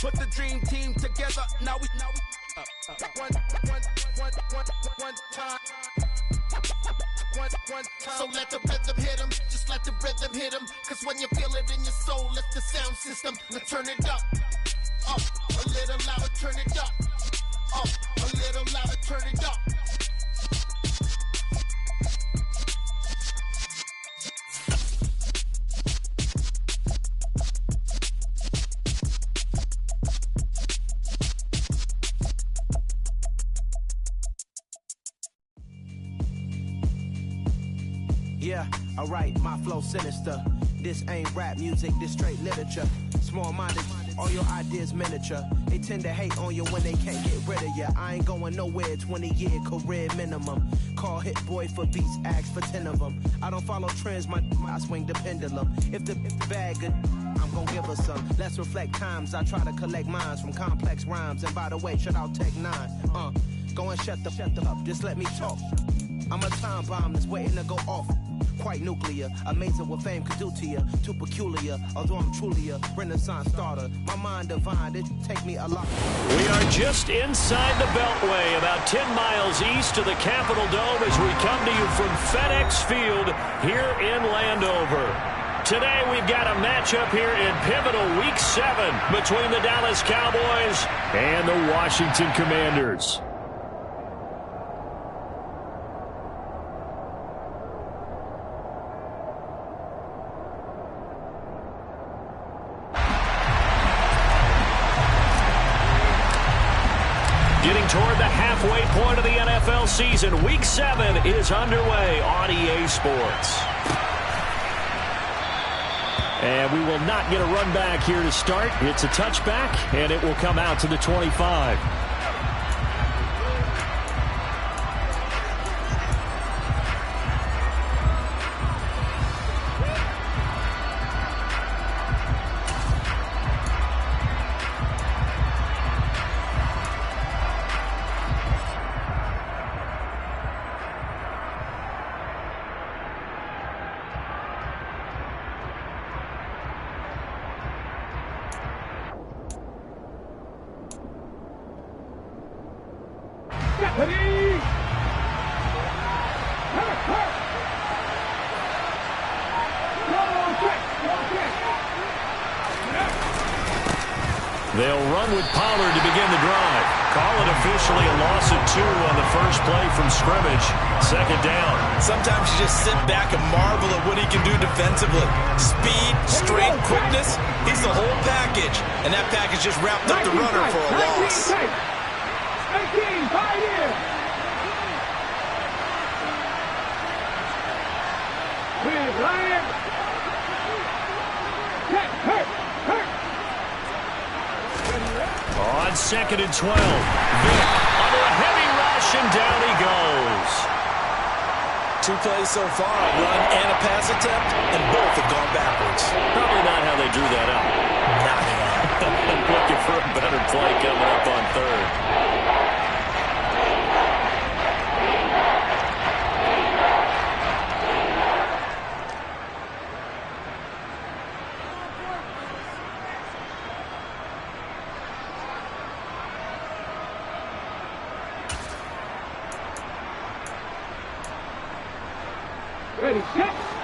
Put the dream team together. Now we one time. One time. So let the rhythm hit him. Just let the rhythm hit him. Cause when you feel it in your soul, lift the sound system. Let's turn it up. Up. A little louder, turn it up. Up. A little louder, turn it up. Yeah, alright, my flow sinister. This ain't rap music, this straight literature. Small-minded, all your ideas miniature. They tend to hate on you when they can't get rid of you. I ain't going nowhere, 20-year career minimum. Call Hit Boy for beats, ask for 10 of them. I don't follow trends, I swing the pendulum. If the bag good, I'm gonna give her some. Let's reflect times, I try to collect minds from complex rhymes. And by the way, shout out Tech 9. Go and shut the up, just let me talk. I'm a time bomb that's waiting to go off. Quite nuclear, amazing what fame could do to you. Too peculiar, although I'm truly a Renaissance starter. My mind divine, it take me a lot. We are just inside the Beltway, about 10 miles east of the Capitol Dome as we come to you from FedEx Field here in Landover. Today we've got a matchup here in pivotal Week 7 between the Dallas Cowboys and the Washington Commanders. Getting toward the halfway point of the NFL season, Week 7 is underway on EA Sports. And we will not get a run back here to start. It's a touchback, and it will come out to the 25. They'll run with Pollard to begin the drive. Call it officially a loss of 2 on the first play from scrimmage. Second down. Sometimes you just sit back and marvel at what he can do defensively. Speed, strength, quickness. He's the whole package. And that package just wrapped up the runner for a loss. 18, 5 years. With Ryan. On 2nd and 12. Vick under a heavy rush, and down he goes. 2 plays so far, a run and a pass attempt, and both have gone backwards. Probably not how they drew that up. Not at all. I'm looking for a better play coming up on 3rd.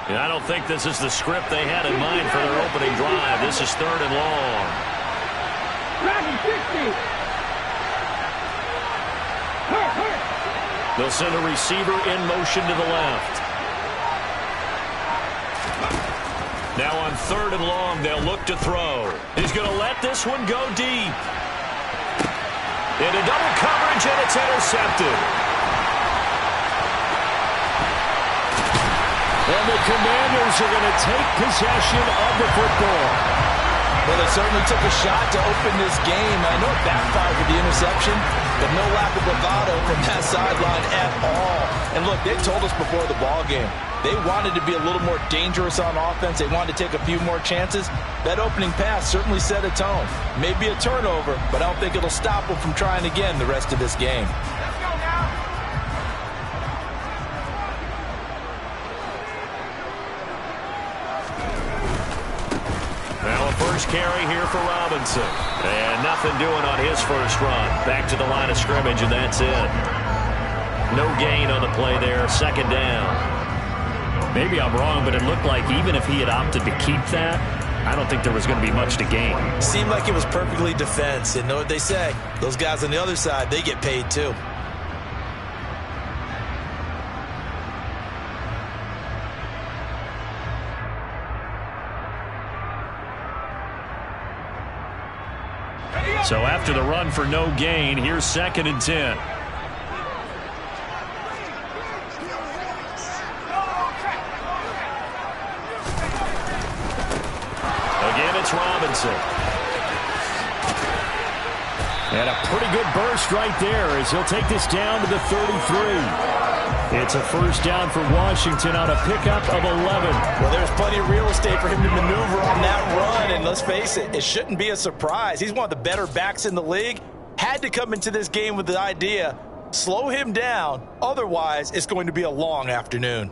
And I don't think this is the script they had in mind for their opening drive. This is 3rd and long. They'll send a receiver in motion to the left. Now on 3rd and long, they'll look to throw. He's going to let this one go deep. Into double coverage, and it's intercepted. And the Commanders are going to take possession of the football. Well, they certainly took a shot to open this game. I know it backfired with the interception, but no lack of bravado from that sideline at all. And look, they told us before the ball game, they wanted to be a little more dangerous on offense. They wanted to take a few more chances. That opening pass certainly set a tone. Maybe a turnover, but I don't think it'll stop them from trying again the rest of this game. carry here for Robinson. And nothing doing on his first run. Back to the line of scrimmage, and that's it. No gain on the play there. Second down. Maybe I'm wrong, but it looked like even if he had opted to keep that, I don't think there was going to be much to gain. Seemed like it was perfectly defense. And know what they say? Those guys on the other side, they get paid too. So after the run for no gain, here's 2nd and 10. Again, it's Robinson. And a pretty good burst right there as he'll take this down to the 33. It's a first down for Washington on a pickup of 11. Well, there's plenty of real estate for him to maneuver on that run, and let's face it, it shouldn't be a surprise. He's one of the better backs in the league. Had to come into this game with the idea, slow him down, otherwise it's going to be a long afternoon.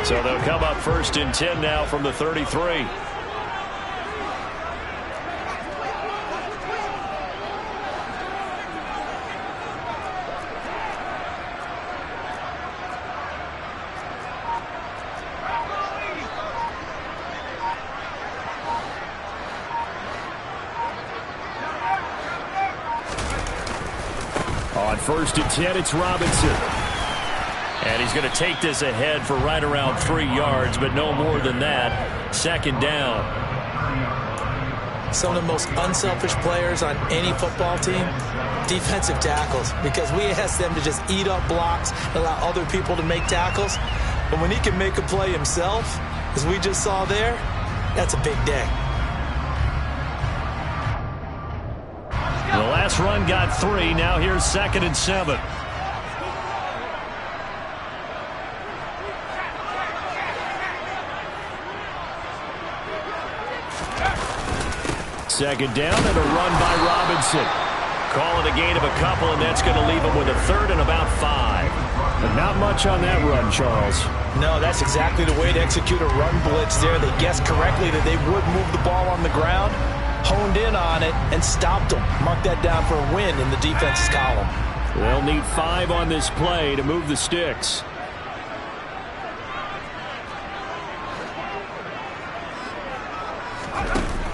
So they'll come up 1st and 10 now from the 33. On 1st and 10, it's Robinson. And he's going to take this ahead for right around 3 yards, but no more than that. 2nd down. Some of the most unselfish players on any football team, defensive tackles, because we ask them to just eat up blocks, allow other people to make tackles. But when he can make a play himself, as we just saw there, that's a big day. The last run got 3. Now here's 2nd and 7. Second down and a run by Robinson. Call it a gain of a couple, and that's going to leave him with a 3rd and about 5. But not much on that run, Charles. No, that's exactly the way to execute a run blitz there. They guessed correctly that they would move the ball on the ground, honed in on it, and stopped them. Mark that down for a win in the defense's column. They'll need 5 on this play to move the sticks.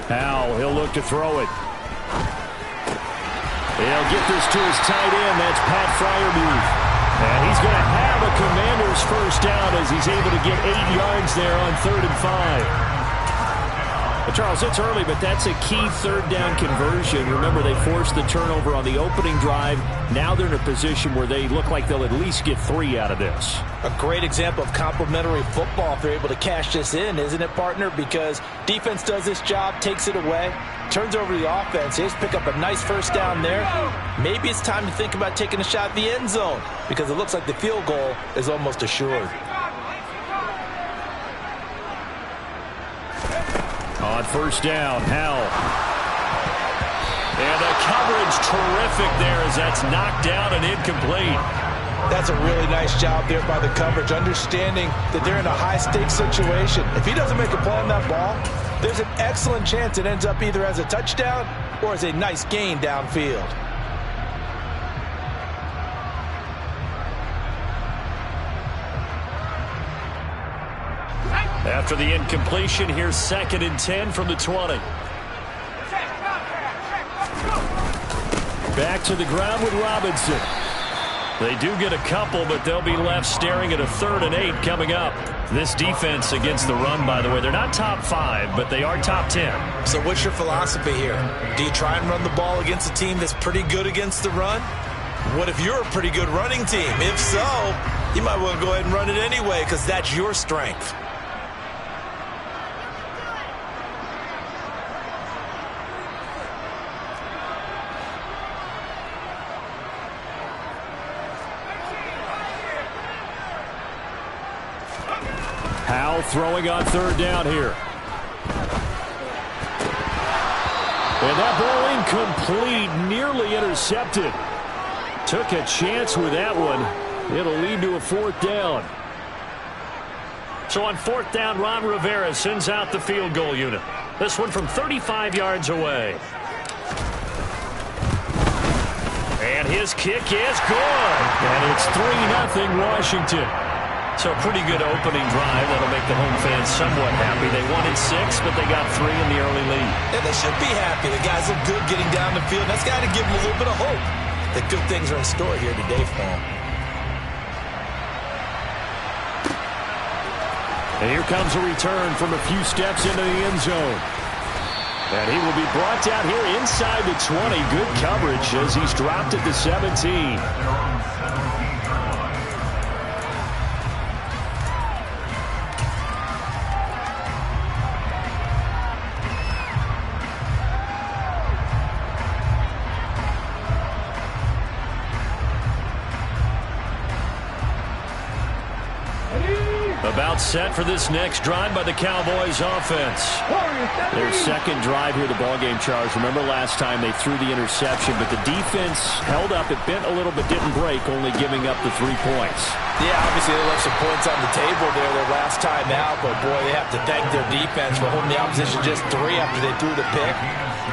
Howell, he'll look to throw it. He'll get this to his tight end. That's Pat Freiermuth. And he's going to have a Commander's first down as he's able to get 8 yards there on 3rd and 5. Well, Charles, it's early, but that's a key 3rd down conversion. Remember, they forced the turnover on the opening drive. Now they're in a position where they look like they'll at least get 3 out of this. A great example of complementary football if they're able to cash this in, isn't it, partner? Because defense does this job, takes it away, turns over the offense. They just pick up a nice first down there. Maybe it's time to think about taking a shot at the end zone because it looks like the field goal is almost assured. On 1st down, Howell. And the coverage terrific there as that's knocked down and incomplete. That's a really nice job there by the coverage, understanding that they're in a high-stakes situation. If he doesn't make a play on that ball, there's an excellent chance it ends up either as a touchdown or as a nice gain downfield. After the incompletion, here's 2nd and 10 from the 20. Back to the ground with Robinson. They do get a couple, but they'll be left staring at a 3rd and 8 coming up. This defense against the run, by the way, they're not top 5, but they are top 10. So what's your philosophy here? Do you try and run the ball against a team that's pretty good against the run? What if you're a pretty good running team? If so, you might want to go ahead and run it anyway because that's your strength. Howell throwing on 3rd down here. And that ball incomplete, nearly intercepted. Took a chance with that one. It'll lead to a 4th down. So on 4th down, Ron Rivera sends out the field goal unit. This one from 35 yards away. And his kick is good. And it's 3-0 Washington. So a pretty good opening drive. That'll make the home fans somewhat happy. They wanted 6, but they got 3 in the early lead. And they should be happy. The guys look good getting down the field. That's got to give them a little bit of hope that good things are in store here today for them. And here comes a return from a few steps into the end zone. And he will be brought down here inside the 20. Good coverage as he's dropped at the 17. About set for this next drive by the Cowboys offense. Their second drive here, the ballgame, Charles. Remember last time they threw the interception, but the defense held up. It bent a little but didn't break, only giving up the 3 points. Yeah, obviously they left some points on the table there their last time out, but boy, they have to thank their defense for holding the opposition just 3 after they threw the pick.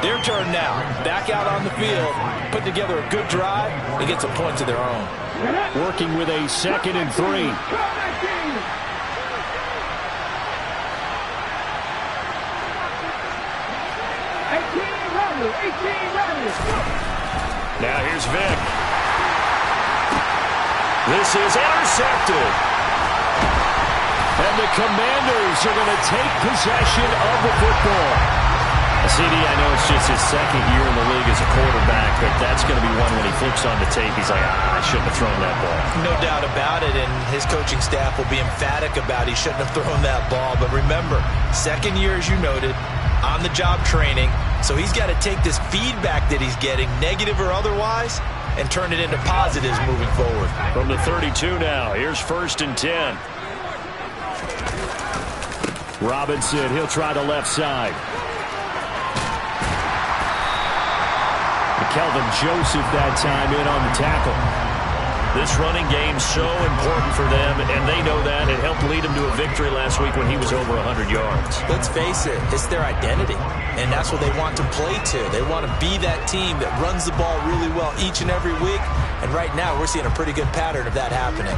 Their turn now. Back out on the field, put together a good drive, and get some points of their own. Working with a 2nd and 3. Now here's Vic. This is intercepted. And the Commanders are going to take possession of the football. CD, I know it's just his 2nd year in the league as a quarterback, but that's going to be one when he flips on the tape. He's like, I shouldn't have thrown that ball. No doubt about it, and his coaching staff will be emphatic about he shouldn't have thrown that ball. But remember, 2nd year, as you noted, on-the-job training. So he's got to take this feedback that he's getting, negative or otherwise, and turn it into positives moving forward. From the 32 now, here's 1st and 10. Robinson, he'll try the left side. Kelvin Joseph that time in on the tackle. This running game's so important for them, and they know that. It helped lead them to a victory last week when he was over 100 yards. Let's face it, it's their identity, and that's what they want to play to. They want to be that team that runs the ball really well each and every week, and right now we're seeing a pretty good pattern of that happening.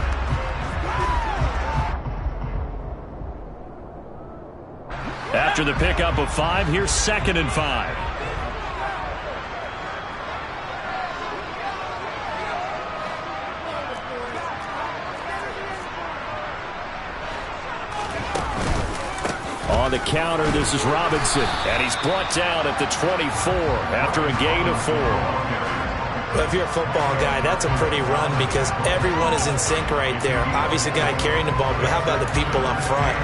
After the pickup of 5, here's 2nd and 5. On the counter, this is Robinson, and he's brought down at the 24 after a gain of 4. Well, if you're a football guy, that's a pretty run because everyone is in sync right there. Obviously, the guy carrying the ball, but how about the people up front?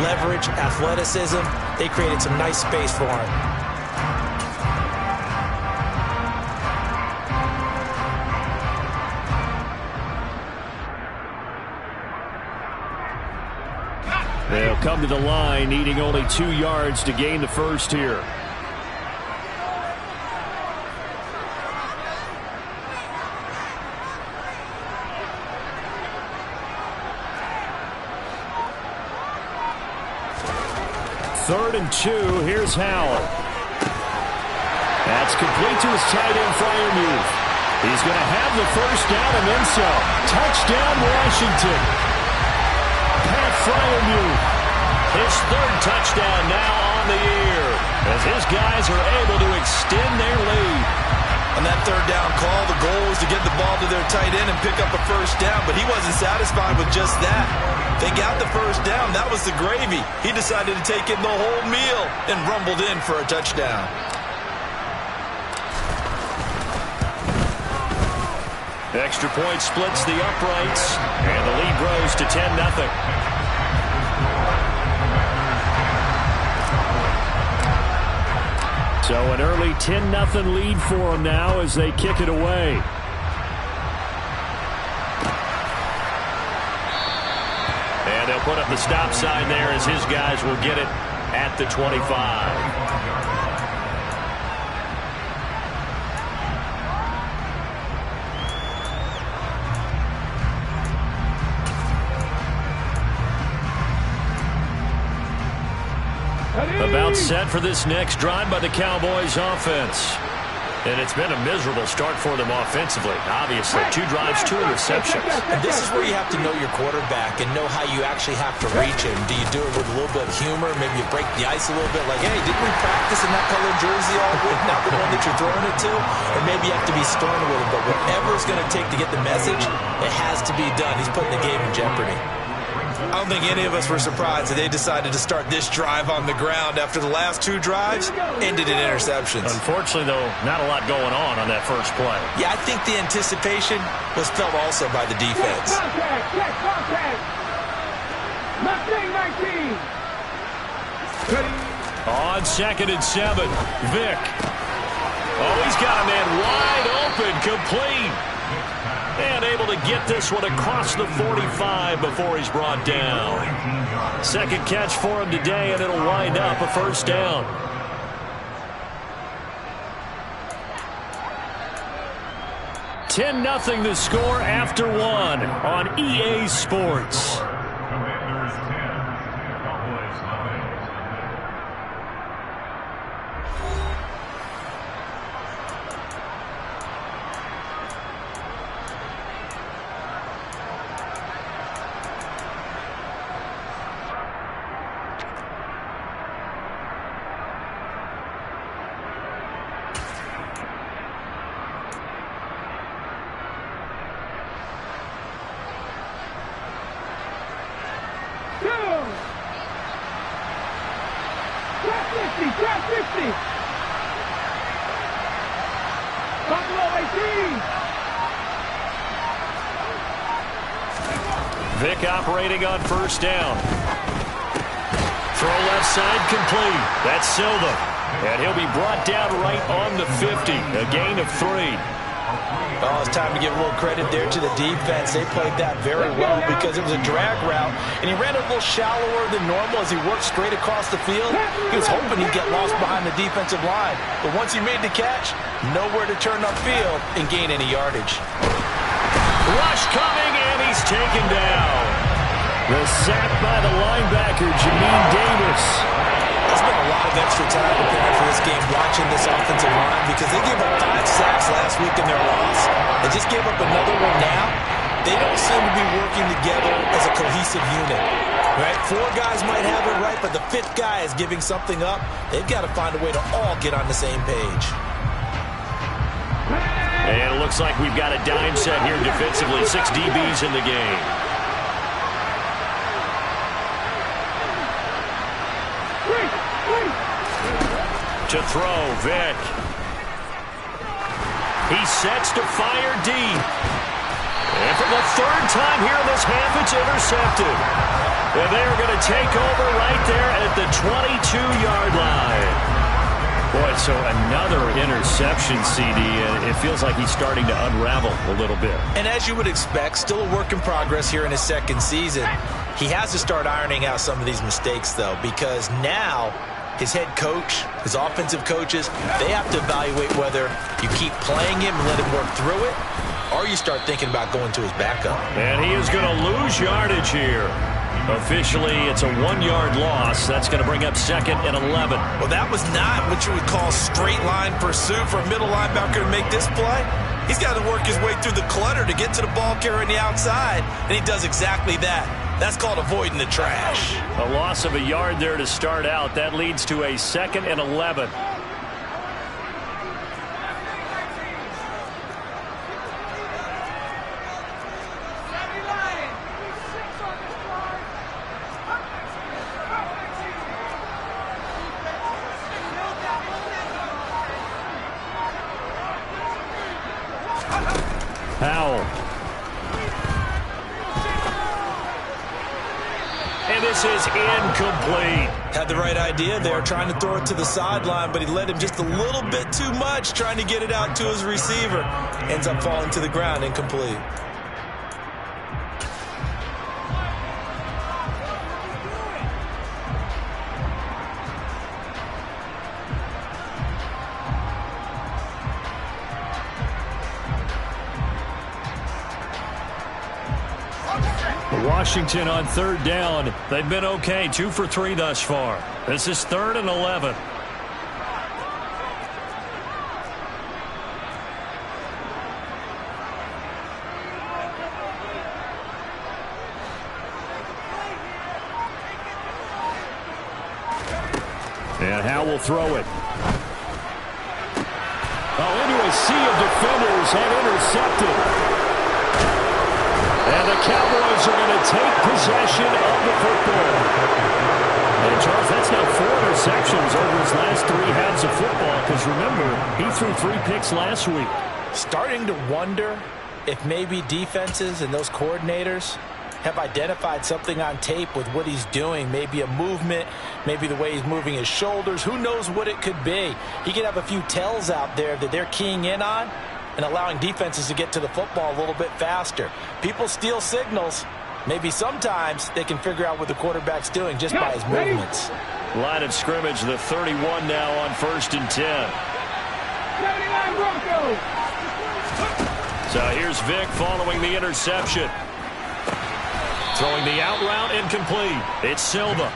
Leverage, athleticism, they created some nice space for him. They'll come to the line, needing only 2 yards to gain the 1st here. Third and 2, here's Howell. That's complete to his tight end, Freiermuth. He's going to have the 1st down and then some. Touchdown, Washington. Pat Freiermuth, his 3rd touchdown now on the year, as his guys are able to extend their lead. On that 3rd down call, the goal was to get the ball to their tight end and pick up a 1st down, but he wasn't satisfied with just that. They got the 1st down. That was the gravy. He decided to take in the whole meal and rumbled in for a touchdown. Extra point splits the uprights, and the lead grows to 10-0. So an early 10-0 lead for them now as they kick it away. And they'll put up the stop sign there as his guys will get it at the 25. About set for this next drive by the Cowboys offense. And it's been a miserable start for them offensively. Obviously, 2 drives, 2 interceptions. And this is where you have to know your quarterback and know how you actually have to reach him. Do you do it with a little bit of humor? Maybe you break the ice a little bit, like, hey, didn't we practice in that colored jersey all week? Not the one that you're throwing it to? Or maybe you have to be stern with him. But whatever it's going to take to get the message, it has to be done. He's putting the game in jeopardy. I don't think any of us were surprised that they decided to start this drive on the ground after the last 2 drives ended in interceptions. Unfortunately, though, not a lot going on that first play. Yeah, I think the anticipation was felt also by the defense. Contact. Mustang 19. On 2nd and 7, Vick. Oh, he's got a man wide open, complete. And able to get this one across the 45 before he's brought down. 2nd catch for him today, and it'll wind up a first down. $10-0 the score after 1 on EA Sports. Vick operating on first down. Throw left side complete. That's Silva. And he'll be brought down right on the 50. A gain of 3. Oh, it's time to give a little credit there to the defense. They played that very well because it was a drag route, and he ran it a little shallower than normal as he worked straight across the field. He was hoping he'd get lost behind the defensive line, but once he made the catch, nowhere to turn upfield and gain any yardage. Rush coming, and he's taken down. The sack by the linebacker, Jamin Davis. There's been a lot of extra time preparing for this game watching this offensive line because they gave up 5 sacks last week in their loss. They just gave up another one now. They don't seem to be working together as a cohesive unit. Right? 4 guys might have it right, but the 5th guy is giving something up. They've got to find a way to all get on the same page. And it looks like we've got a dime set here defensively. 6 DBs in the game. To throw, Vick. He sets to fire deep. And for the 3rd time here in this half, it's intercepted. And they are going to take over right there at the 22-yard line. Boy, so another interception, CD, and it feels like he's starting to unravel a little bit. And as you would expect, still a work in progress here in his 2nd season. He has to start ironing out some of these mistakes, though, because now his head coach, his offensive coaches, they have to evaluate whether you keep playing him and let him work through it, or you start thinking about going to his backup. And he is going to lose yardage here. Officially, it's a 1-yard loss. That's going to bring up 2nd and 11. Well, that was not what you would call straight line pursuit for a middle linebacker to make this play. He's got to work his way through the clutter to get to the ball carrier on the outside, and he does exactly that. That's called avoiding the trash. A loss of a yard there to start out. That leads to a 2nd and 11. Powell. And this is incomplete. Had the right idea there, trying to throw it to the sideline, but he led him just a little bit too much, trying to get it out to his receiver. Ends up falling to the ground, incomplete. Washington on third down. They've been okay, 2 for 3 thus far. This is 3rd and 11. And Howe will throw it. Oh, into a sea of defenders and intercepted. And the Cowboys are going to take possession of the football. And Charles, that's now 4 interceptions over his last 3 halves of football. Because remember, he threw 3 picks last week. Starting to wonder if maybe defenses and those coordinators have identified something on tape with what he's doing. Maybe a movement, maybe the way he's moving his shoulders. Who knows what it could be? He could have a few tells out there that they're keying in on and allowing defenses to get to the football a little bit faster. People steal signals. Maybe sometimes they can figure out what the quarterback's doing just by his movements. Line of scrimmage, the 31 now on 1st and 10. 79 Broncos. So here's Vic following the interception. Throwing the out route incomplete. It's Silva.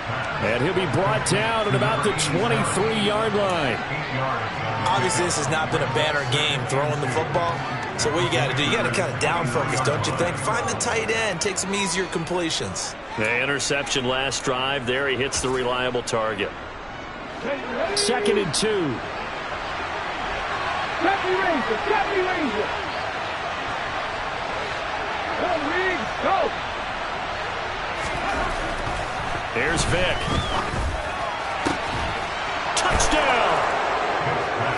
And he'll be brought down at about the 23-yard line. Obviously, this has not been a banner game throwing the football. So what you got to do, you got to kind of down focus, don't you think? Find the tight end, take some easier completions. The interception last drive. There he hits the reliable target. 2nd and 2. Deputy Ranger. Go. Here's Vic. Touchdown!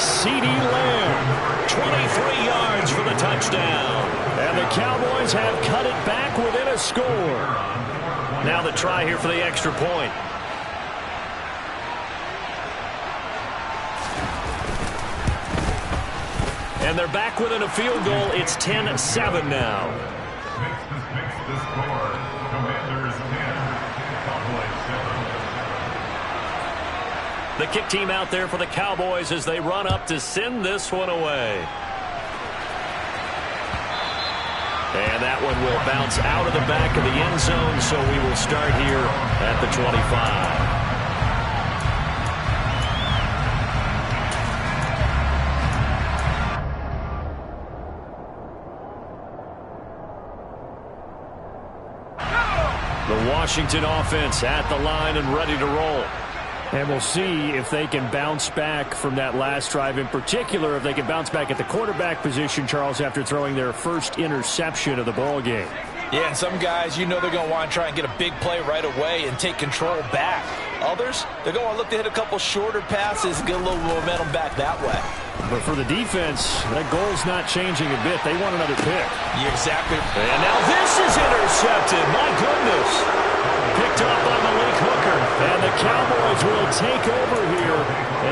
CeeDee Lamb, 23 yards for the touchdown. And the Cowboys have cut it back within a score. Now the try here for the extra point. And they're back within a field goal. It's 10-7 now. The score. Commanders 10, Cowboys 7. The kick team out there for the Cowboys as they run up to send this one away. And that one will bounce out of the back of the end zone, so we will start here at the 25. The Washington offense at the line and ready to roll. And we'll see if they can bounce back from that last drive, in particular if they can bounce back at the quarterback position, Charles, after throwing their first interception of the ball game. Yeah, and some guys, you know they're going to want to try and get a big play right away and take control back. Others, they're going to want to look to hit a couple shorter passes and get a little momentum back that way. But for the defense, that goal's not changing a bit. They want another pick. Yeah, exactly. And now this is intercepted. My goodness. Picked up by Malik Hooker. And the Cowboys will take over here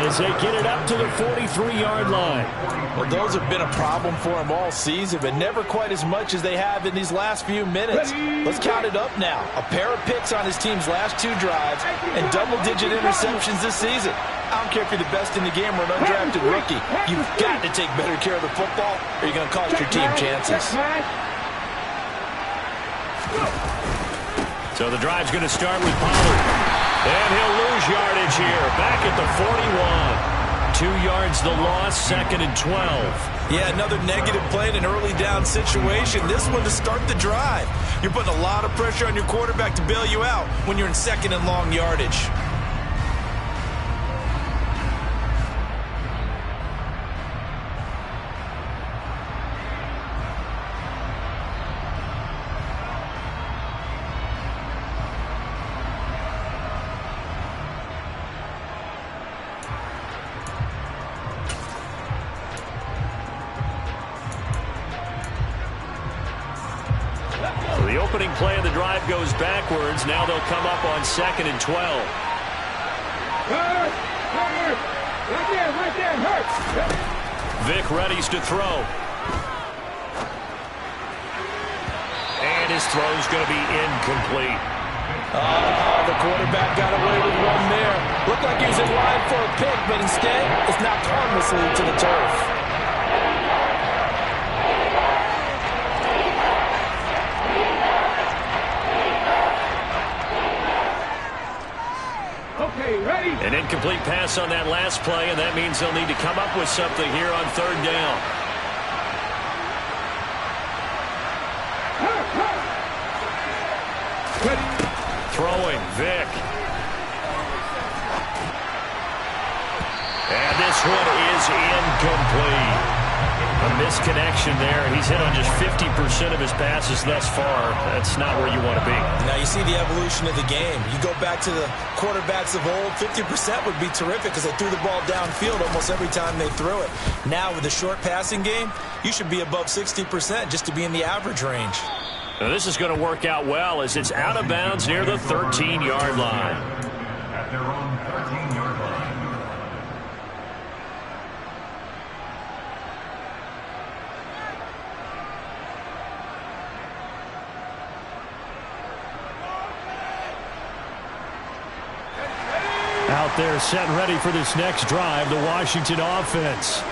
as they get it up to the 43-yard line. Well, those have been a problem for them all season, but never quite as much as they have in these last few minutes. Let's count it up now. A pair of picks on his team's last 2 drives and double-digit interceptions this season. I don't care if you're the best in the game or an undrafted rookie. You've got to take better care of the football or you're going to cost your team chances. So the drive's going to start with Pollard. And he'll lose yardage here. Back at the 41. 2 yards the loss, 2nd and 12. Yeah, another negative play in an early down situation. This one to start the drive. You're putting a lot of pressure on your quarterback to bail you out when you're in 2nd and long yardage. The opening play of the drive goes backwards. Now they'll come up on 2nd and 12. Right there, hurt. Vic readies to throw. And his throw's going to be incomplete. The quarterback got away with one there. Looked like he was in line for a pick, but instead it's knocked harmlessly to the turf. Okay, ready? An incomplete pass on that last play, and that means they'll need to come up with something here on third down. Ready? Throwing, Vic. And this one is incomplete. A misconnection there. He's hit on just 50% of his passes thus far. That's not where you want to be. Now you see the evolution of the game. You go back to the quarterbacks of old, 50% would be terrific because they threw the ball downfield almost every time they threw it. Now with the short passing game, you should be above 60% just to be in the average range. Now this is going to work out well as it's out of bounds near the 13-yard line. At their own 13-yard line. Out there set and ready for this next drive, the Washington offense.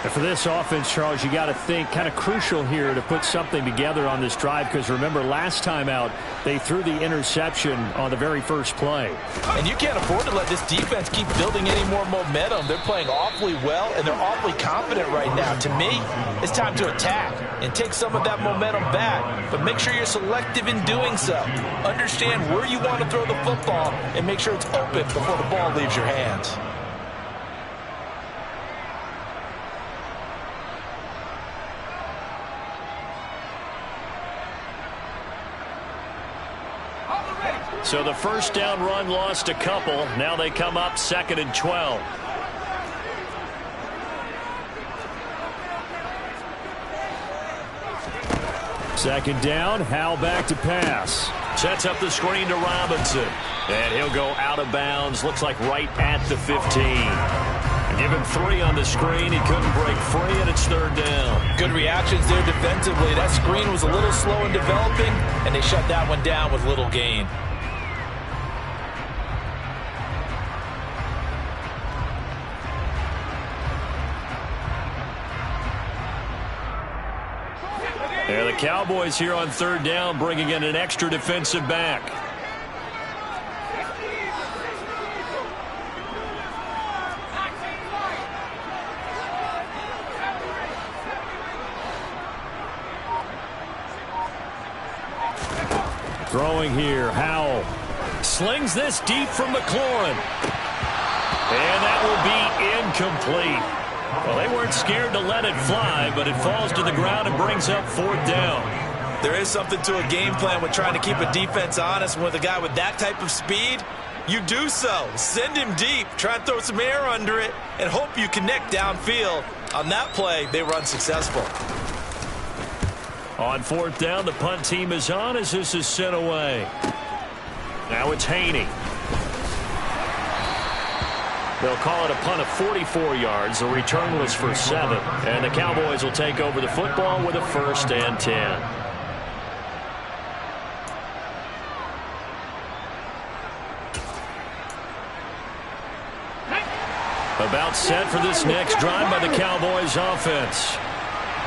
And for this offense, Charles, you got to think kind of crucial here to put something together on this drive because remember last time out they threw the interception on the very first play. And you can't afford to let this defense keep building any more momentum. They're playing awfully well and they're awfully confident right now. To me, it's time to attack and take some of that momentum back, but make sure you're selective in doing so. Understand where you want to throw the football and make sure it's open before the ball leaves your hands. So the first down run lost a couple. Now they come up 2nd and 12. Second down, Howell back to pass. Sets up the screen to Robinson. And he'll go out of bounds. Looks like right at the 15. Give him 3 on the screen. He couldn't break free, and it's third down. Good reactions there defensively. That screen was a little slow in developing, and they shut that one down with little gain. There the Cowboys here on third down, bringing in an extra defensive back. Throwing here, Howell. Slings this deep from McLaurin. And that will be incomplete. Well, they weren't scared to let it fly, but it falls to the ground and brings up fourth down. There is something to a game plan with trying to keep a defense honest. With a guy with that type of speed, you do so. Send him deep. Try and throw some air under it and hope you connect downfield. On that play, they were unsuccessful. On fourth down, the punt team is on as this is sent away. Now it's Haney. They'll call it a punt of 44 yards. The return was for 7. And the Cowboys will take over the football with a 1st and 10. About set for this next drive by the Cowboys offense.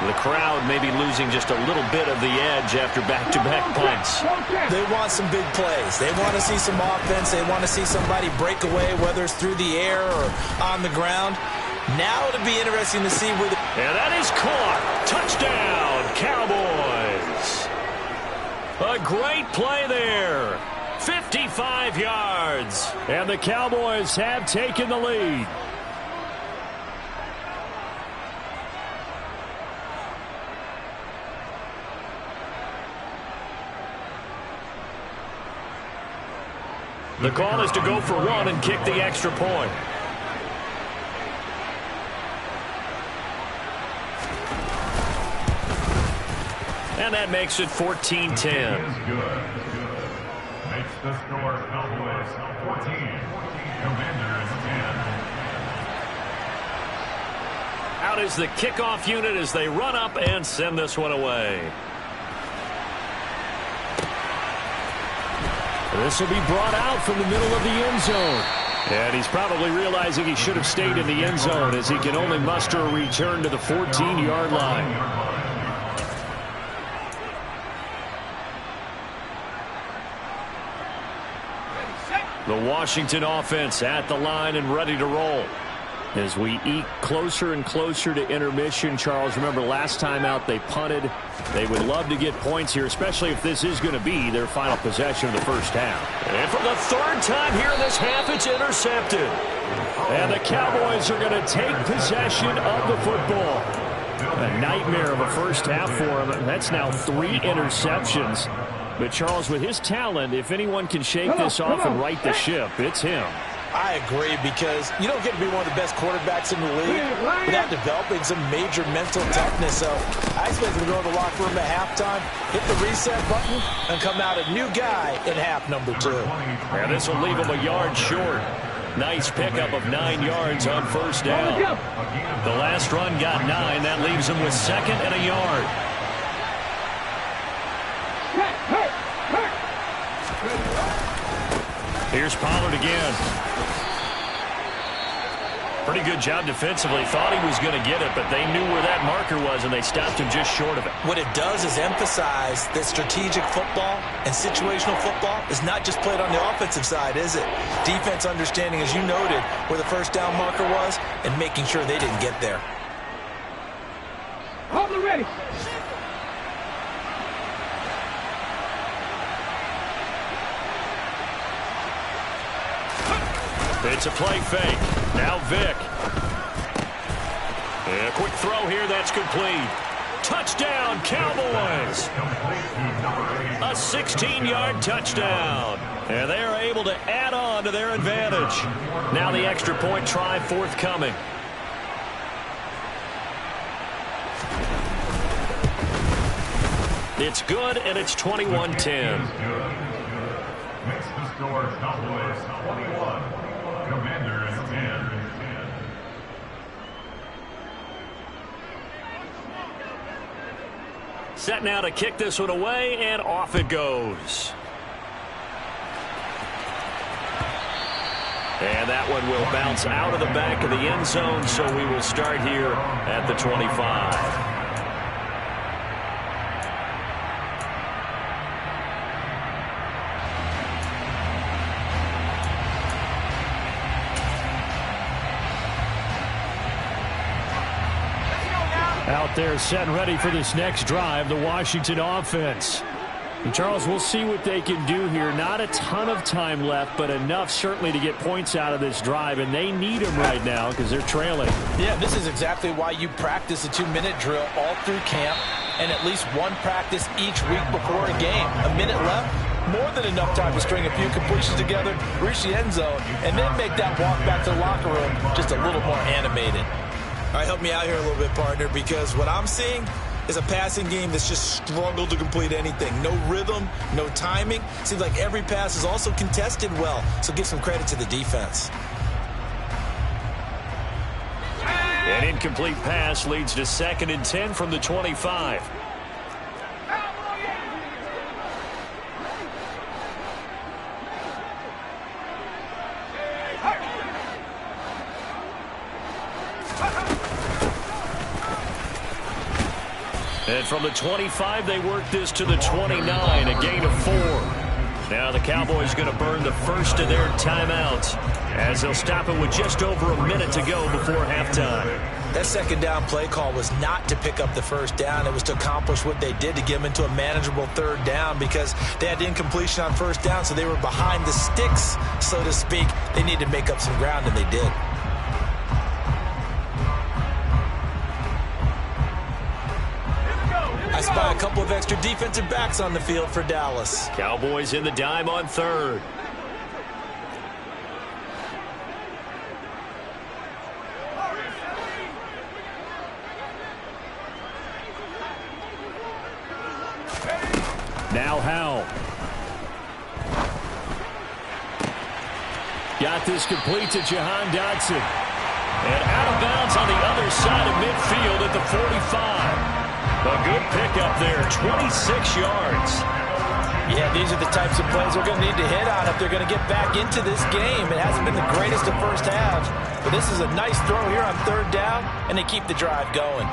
The crowd may be losing just a little bit of the edge after back-to-back punts. They want some big plays. They want to see some offense. They want to see somebody break away, whether it's through the air or on the ground. Now it'll be interesting to see where the... And that is caught. Touchdown, Cowboys. A great play there. 55 yards. And the Cowboys have taken the lead. The call is to go for 1 and kick the extra point. And that makes it 14-10. Makes the score Cowboys 14, Commanders 10. Out is the kickoff unit as they run up and send this one away. This will be brought out from the middle of the end zone. And he's probably realizing he should have stayed in the end zone as he can only muster a return to the 14-yard line. The Washington offense at the line and ready to roll. As we eke closer and closer to intermission, Charles, remember last time out they punted. They would love to get points here, especially if this is going to be their final possession of the first half. And for the third time here in this half, it's intercepted. And the Cowboys are going to take possession of the football. A nightmare of a first half for him. That's now 3 interceptions. But Charles, with his talent, if anyone can shake this off and right the ship, it's him. I agree, because you don't get to be one of the best quarterbacks in the league without developing some major mental toughness. So I expect him to go to the locker room at halftime, hit the reset button, and come out a new guy in half number 2. And this will leave him a yard short. Nice pickup of 9 yards on first down. The last run got 9. That leaves him with 2nd and a yard. Here's Pollard again. Pretty good job defensively. Thought he was going to get it, but they knew where that marker was, and they stopped him just short of it. What it does is emphasize that strategic football and situational football is not just played on the offensive side, is it? Defense understanding, as you noted, where the first down marker was and making sure they didn't get there. Hold it ready. It's a play fake. Now Vick. A quick throw here. That's complete. Touchdown, Cowboys. A 16-yard touchdown. And they are able to add on to their advantage. Now the extra point try forthcoming. It's good, and it's 21-10. Makes the score Cowboys 21. Commanders 10. Set now to kick this one away, and off it goes. And that one will bounce out of the back of the end zone, so we will start here at the 25. Out there set and ready for this next drive, the Washington offense. And Charles, we'll see what they can do here. Not a ton of time left, but enough certainly to get points out of this drive, and they need them right now because they're trailing. Yeah, this is exactly why you practice a 2-minute drill all through camp and at least one practice each week before a game. A minute left, more than enough time to string a few completions together, reach the end zone, and then make that walk back to the locker room just a little more animated. All right, help me out here a little bit, partner, because what I'm seeing is a passing game that's just struggled to complete anything. No rhythm, no timing. Seems like every pass is also contested well, so give some credit to the defense. An incomplete pass leads to 2nd and 10 from the 25. And from the 25, they work this to the 29, a gain of 4. Now the Cowboys going to burn the first of their timeouts as they'll stop it with just over a minute to go before halftime. That second down play call was not to pick up the first down. It was to accomplish what they did, to get them into a manageable third down, because they had incompletion on first down, so they were behind the sticks, so to speak. They needed to make up some ground, and they did. I spy a couple of extra defensive backs on the field for Dallas. Cowboys in the dime on 3rd. Now Howell. Got this complete to Jahan Dotson. And out of bounds on the other side of midfield at the 45. A good pickup there, 26 yards. Yeah, these are the types of plays they're going to need to hit on if they're going to get back into this game. It hasn't been the greatest of first halves, but this is a nice throw here on 3rd down, and they keep the drive going.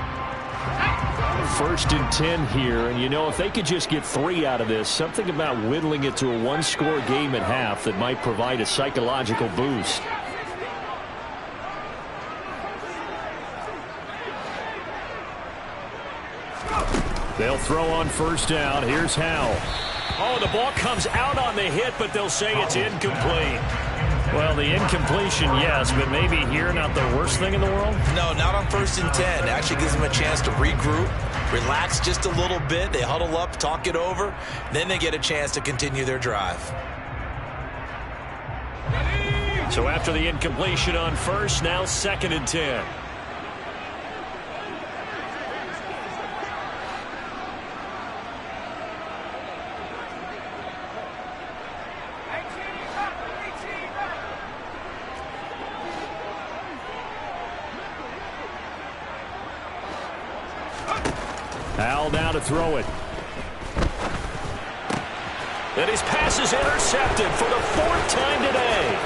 First and 10 here, and you know, if they could just get 3 out of this, something about whittling it to a one-score game at half that might provide a psychological boost. They'll throw on first down. Here's Howell. Oh, the ball comes out on the hit, but they'll say it's incomplete. Well, the incompletion, yes, but maybe here not the worst thing in the world? No, not on first and 10. It actually gives them a chance to regroup, relax just a little bit. They huddle up, talk it over. Then they get a chance to continue their drive. So after the incompletion on first, now second and 10. Howell now to throw it. And his pass is intercepted for the 4th time today.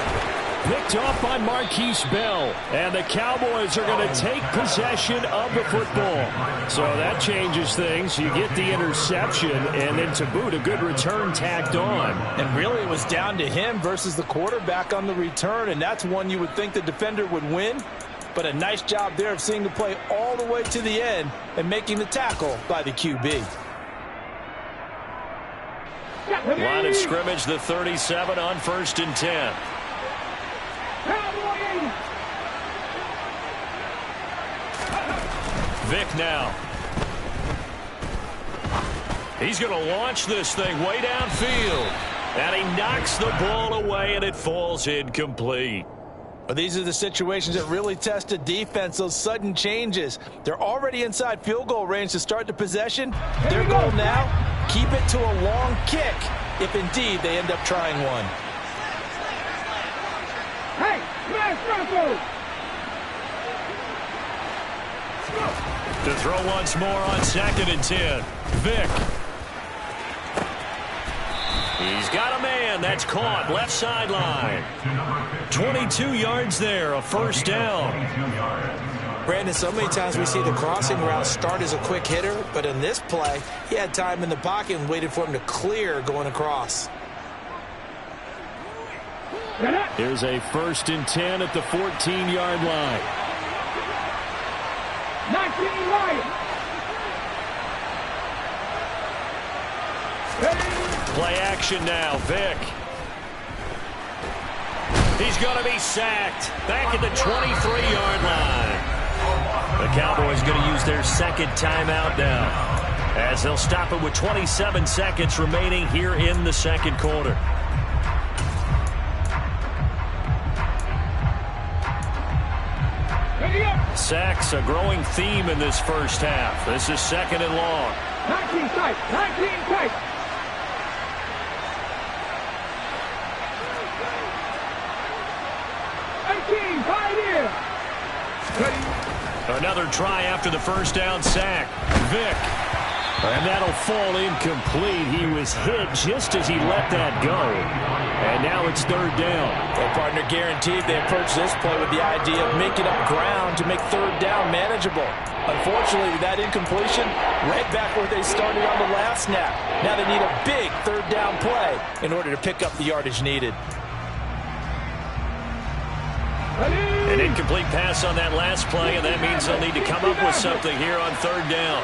Picked off by Marquise Bell. And the Cowboys are going to take possession of the football. So that changes things. You get the interception, and then to boot, a good return tacked on. And really, it was down to him versus the quarterback on the return, and that's one you would think the defender would win. But a nice job there of seeing the play all the way to the end and making the tackle by the QB. Line of scrimmage, the 37 on first and 10. Vic now. He's going to launch this thing way downfield. And he knocks the ball away, and it falls incomplete. Well, these are the situations that really test a defense, those sudden changes. They're already inside field goal range to start the possession. Their goal now, keep it to a long kick, if indeed they end up trying one. Hey, smash Bronco! To throw once more on second and 10. Vic. He's got a man. That's caught. Left sideline. 22 yards there. A first down. Brandon, so many times we see the crossing route start as a quick hitter, but in this play, he had time in the pocket and waited for him to clear going across. Here's a first and 10 at the 14-yard line. 19 Lions. Play action now. Vic. He's going to be sacked. Back at the 23-yard line. The Cowboys going to use their second timeout now, as they'll stop it with 27 seconds remaining here in the second quarter. Sacks a growing theme in this first half. This is second and long. 19 tight. 19 tight. Another try after the first down sack. Vic. And that'll fall incomplete. He was hit just as he let that go. And now it's third down. Well, partner, guaranteed they approach this play with the idea of making up ground to make third down manageable. Unfortunately, with that incompletion, right back where they started on the last snap. Now they need a big third down play in order to pick up the yardage needed. An incomplete pass on that last play, and that means they'll need to come up with something here on third down.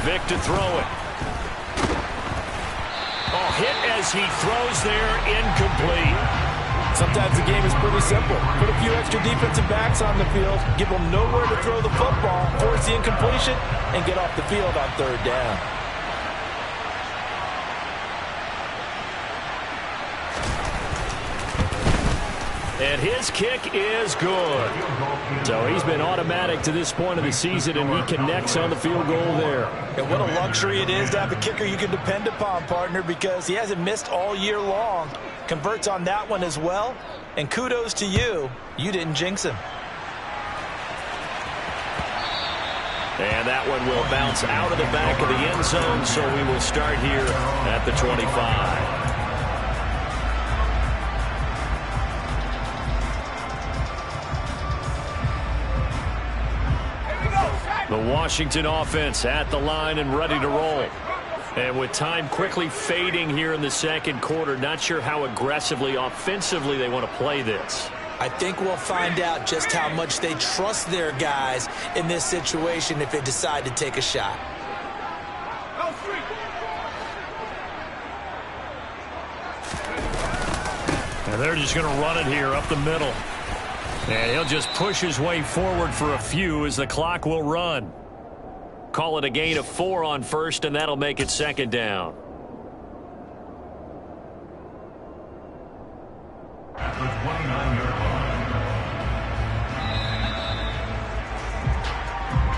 Vic to throw it. Oh, hit as he throws there, incomplete. Sometimes the game is pretty simple. Put a few extra defensive backs on the field, give them nowhere to throw the football, force the incompletion, and get off the field on third down. And his kick is good. So he's been automatic to this point of the season, and he connects on the field goal there. And what a luxury it is to have a kicker you can depend upon, partner, because he hasn't missed all year long. Converts on that one as well. And kudos to you. You didn't jinx him. And that one will bounce out of the back of the end zone, so we will start here at the 25. The Washington offense at the line and ready to roll. And with time quickly fading here in the second quarter, not sure how aggressively, offensively they want to play this. I think we'll find out just how much they trust their guys in this situation if they decide to take a shot. And they're just going to run it here up the middle. And he'll just push his way forward for a few as the clock will run. Call it a gain of 4 on first, and that'll make it second down. At the 29-yard line.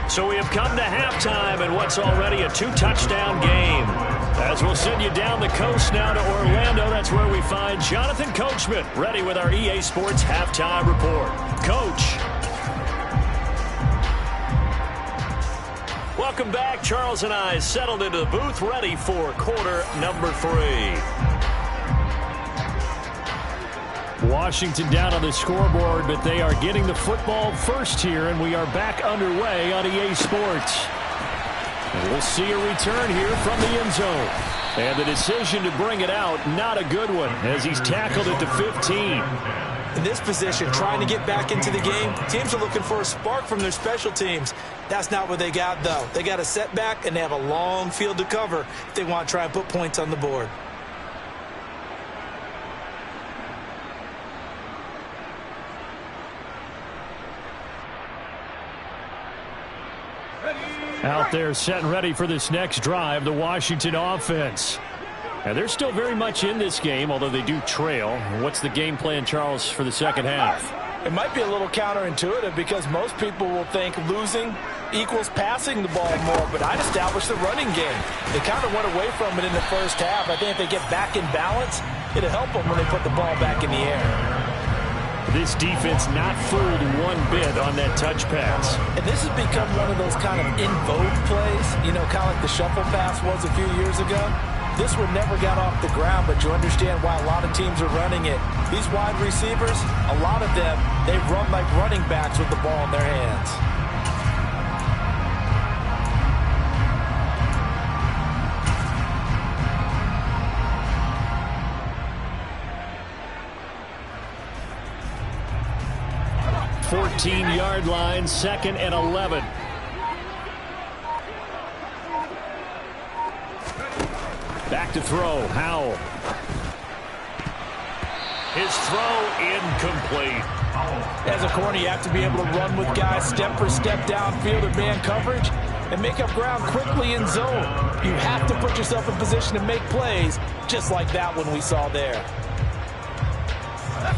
So we have come to halftime in what's already a 2-touchdown game. As we'll send you down the coast now to Orlando, that's where we find Jonathan Coachman, ready with our EA Sports Halftime Report. Coach. Welcome back. Charles and I settled into the booth, ready for quarter number 3. Washington down on the scoreboard, but they are getting the football first here, and we are back underway on EA Sports. And we'll see a return here from the end zone. And the decision to bring it out, not a good one, as he's tackled at the 15. In this position, trying to get back into the game, teams are looking for a spark from their special teams. That's not what they got, though. They got a setback, and they have a long field to cover if they want to try and put points on the board. Out there set and ready for this next drive, the Washington offense. And they're still very much in this game, although they do trail. What's the game plan, Charles, for the second half? It might be a little counterintuitive because most people will think losing equals passing the ball more, but I'd establish the running game. They kind of went away from it in the first half. I think if they get back in balance, it'll help them when they put the ball back in the air. This defense not fooled one bit on that touch pass. And this has become one of those kind of in vogue plays, you know, kind of like the shuffle pass was a few years ago. This one never got off the ground, but you understand why a lot of teams are running it. These wide receivers, a lot of them, they run like running backs with the ball in their hands. Yard line, 2nd and 11. Back to throw, Howell. His throw incomplete. As a corner, you have to be able to run with guys step for step downfield in man coverage and make up ground quickly in zone. You have to put yourself in position to make plays, just like that one we saw there.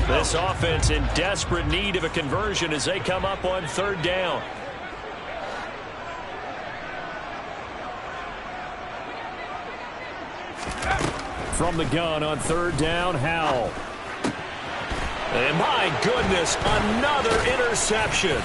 This offense in desperate need of a conversion as they come up on 3rd down. From the gun on 3rd down, Howell. And my goodness, another interception.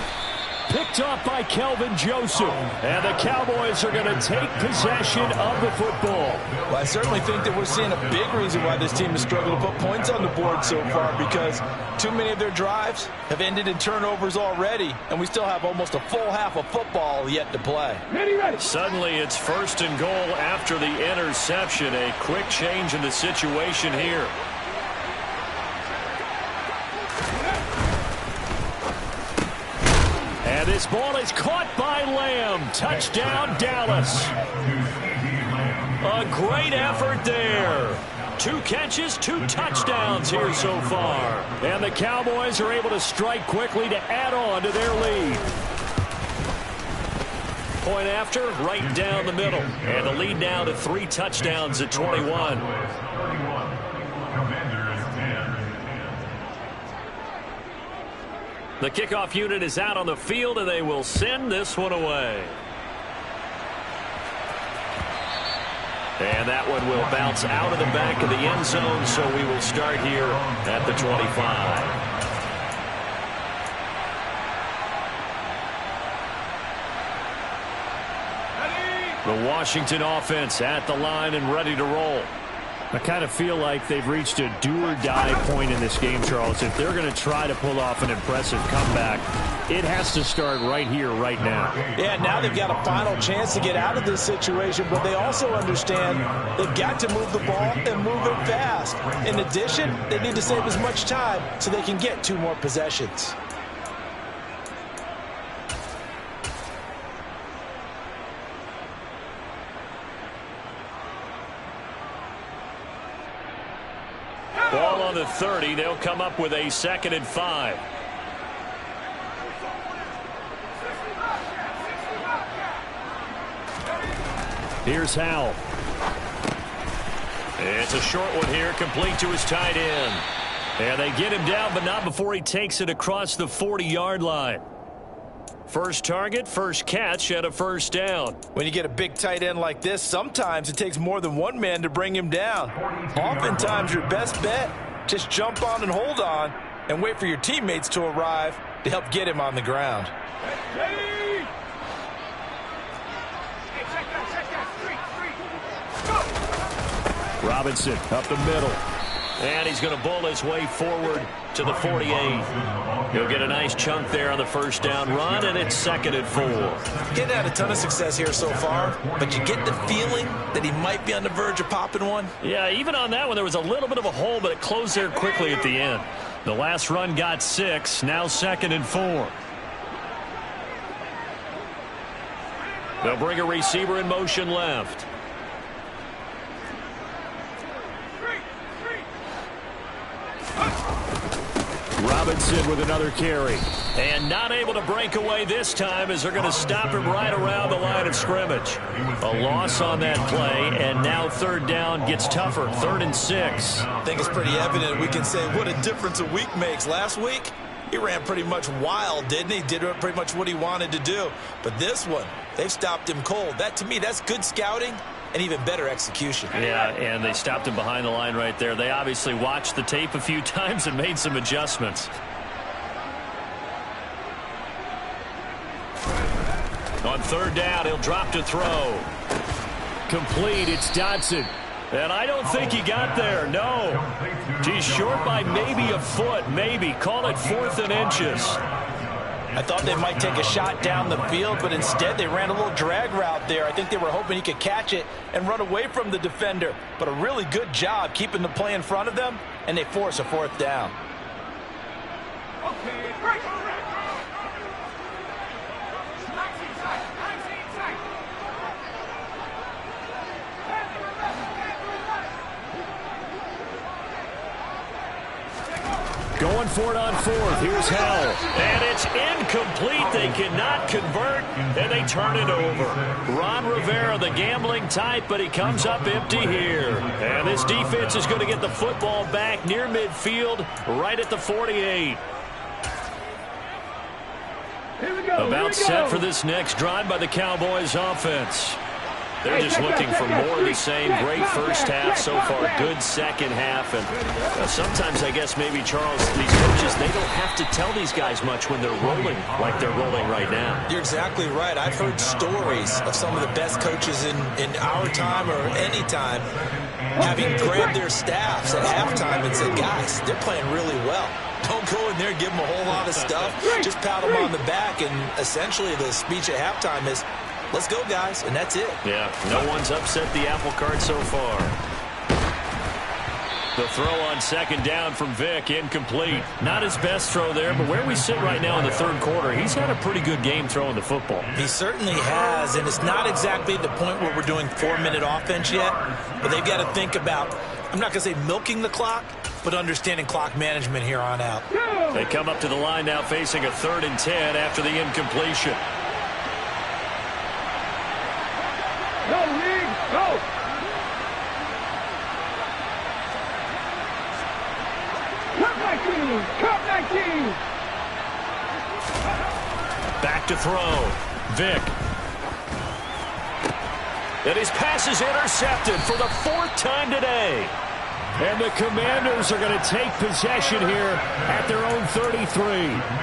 Picked up by Kelvin Joseph. And the Cowboys are going to take possession of the football. Well, I certainly think that we're seeing a big reason why this team has struggled to put points on the board so far, because too many of their drives have ended in turnovers already, and we still have almost a full half of football yet to play. Suddenly it's 1st and goal after the interception. A quick change in the situation here. And this ball is caught by Lamb. Touchdown, Dallas. A great effort there. 2 catches, 2 touchdowns here so far. And the Cowboys are able to strike quickly to add on to their lead. Point after, right down the middle. And the lead now to 3 touchdowns at 21. The kickoff unit is out on the field, and they will send this one away. And that one will bounce out of the back of the end zone, so we will start here at the 25. The Washington offense at the line and ready to roll. I kind of feel like they've reached a do-or-die point in this game, Charles. If they're going to try to pull off an impressive comeback, it has to start right here, right now. Yeah, now they've got a final chance to get out of this situation, but they also understand they've got to move the ball and move it fast. In addition, they need to save as much time so they can get 2 more possessions. Ball on the 30. They'll come up with a 2nd and 5. Here's Howell. It's a short one here, complete to his tight end. And they get him down, but not before he takes it across the 40-yard line. First target, first catch, and a first down. When you get a big tight end like this, sometimes it takes more than one man to bring him down. Oftentimes, your best bet, just jump on and hold on and wait for your teammates to arrive to help get him on the ground. Robinson up the middle. And he's going to bull his way forward to the 48. He'll get a nice chunk there on the first down run, and it's 2nd and 4. Getting had a ton of success here so far, but you get the feeling that he might be on the verge of popping one. Yeah, even on that one, there was a little bit of a hole, but it closed there quickly at the end. The last run got 6, now 2nd and 4. They'll bring a receiver in motion left. Robinson with another carry. And not able to break away this time as they're going to stop him right around the line of scrimmage. A loss on that play, and now 3rd down gets tougher. 3rd and 6. I think it's pretty evident we can say what a difference a week makes. Last week, he ran pretty much wild, didn't he? Did pretty much what he wanted to do. But this one, they've stopped him cold. That, to me, that's good scouting and even better execution. Yeah, and they stopped him behind the line right there. They obviously watched the tape a few times and made some adjustments. On 3rd down, he'll drop to throw. Complete, it's Dodson. And I don't think he got there, no. He's short by maybe a foot, maybe. Call it 4th and inches. I thought they might take a shot down the field, but instead they ran a little drag route there. I think they were hoping he could catch it and run away from the defender. But a really good job keeping the play in front of them, and they force a 4th down. Okay, great. Going for it on 4th. Here's Howell. And it's incomplete. They cannot convert, and they turn it over. Ron Rivera, the gambling type, but he comes up empty here. And this defense is going to get the football back near midfield, right at the 48. About set for this next drive by the Cowboys offense. They're just looking for more of the same. Great first half so far. Good second half. And sometimes, I guess, maybe, Charles, these coaches, they don't have to tell these guys much when they're rolling like they're rolling right now. You're exactly right. I've heard stories of some of the best coaches in our time or any time having grabbed their staffs at halftime and said, guys, they're playing really well. Don't go in there and give them a whole lot of stuff. Just pat them on the back. And essentially the speech at halftime is, let's go, guys, and that's it. Yeah, no one's upset the apple cart so far. The throw on 2nd down from Vick, incomplete. Not his best throw there, but where we sit right now in the 3rd quarter, he's had a pretty good game throwing the football. He certainly has, and it's not exactly the point where we're doing 4-minute offense yet, but they've got to think about, I'm not going to say milking the clock, but understanding clock management here on out. They come up to the line now facing a 3rd and 10 after the incompletion. Go, League, go! Cup 19! Back to throw. Vick. And his pass is intercepted for the 4th time today. And the Commanders are going to take possession here at their own 33.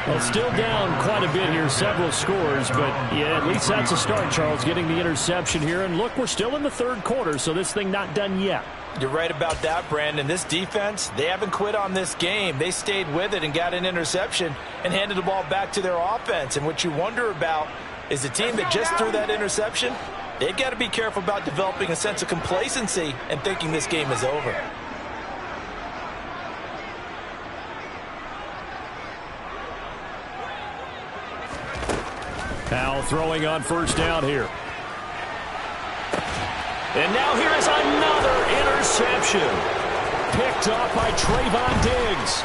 Well, still down quite a bit here, several scores, but yeah, at least that's a start, Charles, getting the interception here. And look, we're still in the third quarter, so this thing not done yet. You're right about that, Brandon. This defense, they haven't quit on this game. They stayed with it and got an interception and handed the ball back to their offense. And what you wonder about is the team that just threw that interception, they've got to be careful about developing a sense of complacency and thinking this game is over. Now throwing on first down here. And now here is another interception. Picked off by Trayvon Diggs.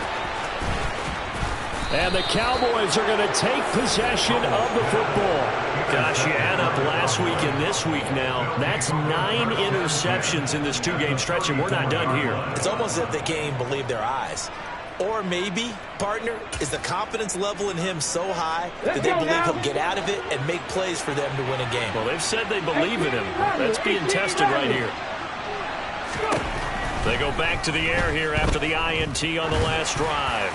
And the Cowboys are going to take possession of the football. Gosh, you add up last week and this week now. That's 9 interceptions in this two-game stretch, and we're not done here. It's almost as if they can't even believe their eyes. Or maybe, partner, is the confidence level in him so high that they believe he'll get out of it and make plays for them to win a game. Well, they've said they believe in him. That's being tested right here. They go back to the air here after the INT on the last drive.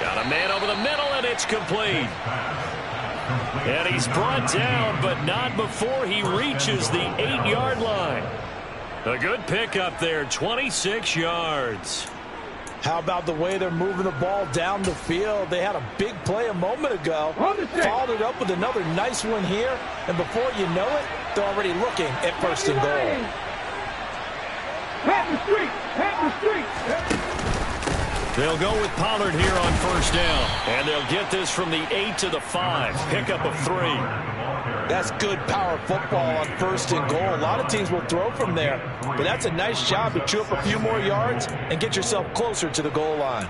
Got a man over the middle, and it's complete. And he's brought down, but not before he reaches the 8-yard line. A good pickup there, 26 yards. How about the way they're moving the ball down the field? They had a big play a moment ago. Followed it up with another nice one here. And before you know it, they're already looking at first and goal. They'll go with Pollard here on first down. And they'll get this from the 8 to the 5. Pickup of 3. That's good power football on first and goal. A lot of teams will throw from there. But that's a nice job to chew up a few more yards and get yourself closer to the goal line.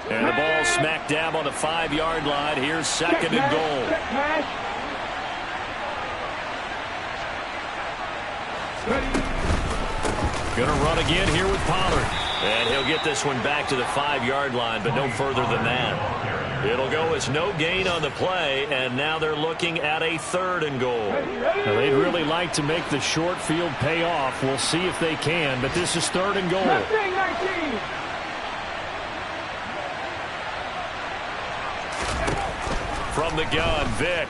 And the ball smack dab on the 5-yard line. Here's second and goal. Going to run again here with Pollard. And he'll get this one back to the 5-yard line, but no further than that. It'll go as no gain on the play, and now they're looking at a third and goal. Now, they'd really like to make the short field pay off. We'll see if they can, but this is third and goal. From the gun, Vick.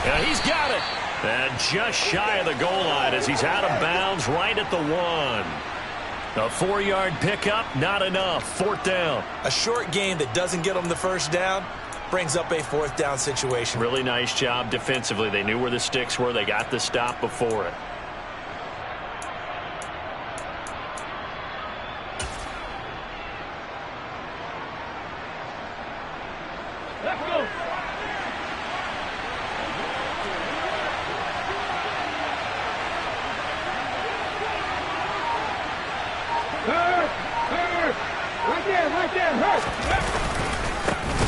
And he's got it. And just shy of the goal line as he's out of bounds right at the 1. A 4-yard pickup, not enough. Fourth down. A short game that doesn't get them the first down brings up a fourth down situation. Really nice job defensively. They knew where the sticks were. They got the stop before it. Let's go.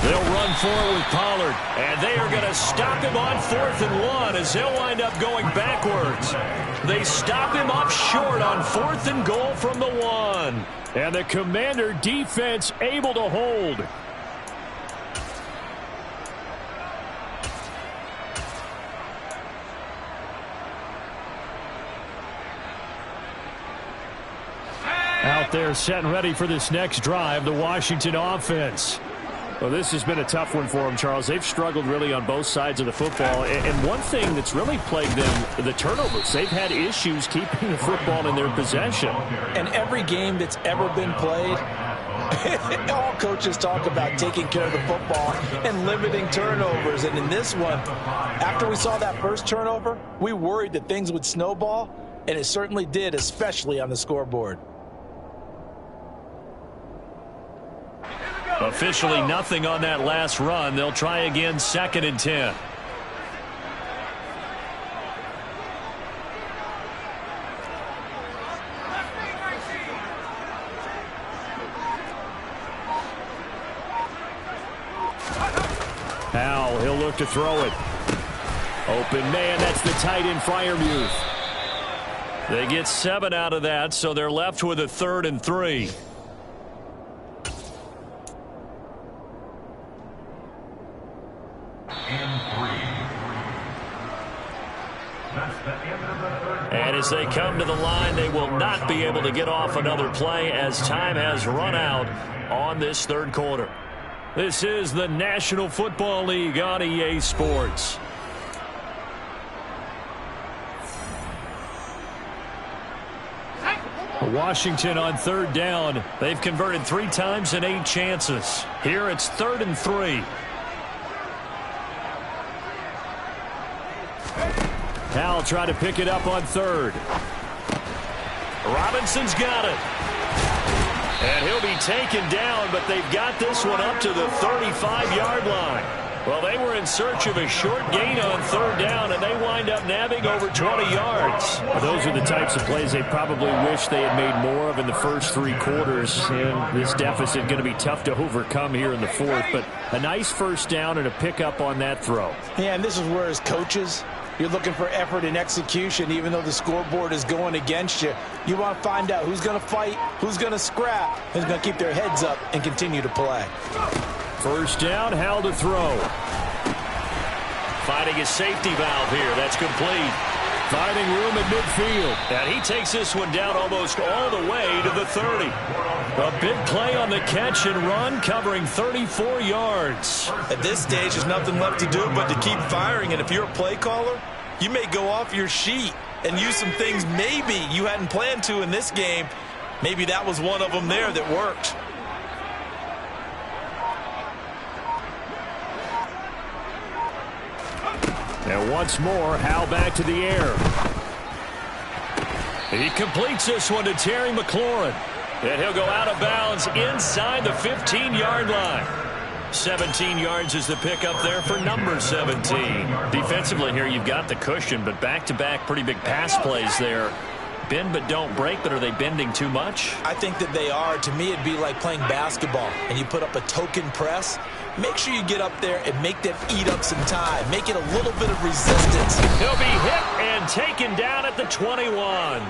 They'll run forward with Pollard, and they are going to stop him on 4th and 1 as he'll wind up going backwards. They stop him up short on 4th and goal from the 1. And the Commander defense able to hold. Out there set and ready for this next drive, the Washington offense. Well, this has been a tough one for them, Charles. They've struggled really on both sides of the football. And one thing that's really plagued them, the turnovers. They've had issues keeping the football in their possession. And every game that's ever been played, all coaches talk about taking care of the football and limiting turnovers. And in this one, after we saw that first turnover, we worried that things would snowball, and it certainly did, especially on the scoreboard. Officially nothing on that last run. They'll try again, 2nd and 10. Howell, he'll look to throw it. Open man, that's the tight end, Freiermuth. They get 7 out of that, so they're left with a 3rd and 3. As they come to the line, they will not be able to get off another play as time has run out on this third quarter. This is the National Football League on EA Sports. Washington on third down. They've converted 3 times in 8 chances. Here it's 3rd and 3. Howell tried to pick it up on 3rd. Robinson's got it. And he'll be taken down, but they've got this one up to the 35-yard line. Well, they were in search of a short gain on 3rd down, and they wind up nabbing over 20 yards. Well, those are the types of plays they probably wish they had made more of in the first 3 quarters. And this deficit going to be tough to overcome here in the 4th. But a nice first down and a pickup on that throw. Yeah, and this is where as coaches, you're looking for effort and execution. Even though the scoreboard is going against you, you want to find out who's going to fight, who's going to scrap, who's going to keep their heads up and continue to play. First down, Howell to throw. Finding his safety valve here. That's complete. Finding room at midfield. And he takes this one down almost all the way to the 30. A big play on the catch and run, covering 34 yards. At this stage, there's nothing left to do but to keep firing. And if you're a play caller, you may go off your sheet and use some things maybe you hadn't planned to in this game. Maybe that was one of them there that worked. And once more, Howell back to the air. He completes this one to Terry McLaurin. And he'll go out of bounds inside the 15-yard line. 17 yards is the pickup there for number 17. Defensively here, you've got the cushion, but back-to-back pretty big pass plays there. Bend but don't break, but are they bending too much? I think that they are. To me, it'd be like playing basketball, and you put up a token press. Make sure you get up there and make them eat up some time. Make it a little bit of resistance. He'll be hit and taken down at the 21.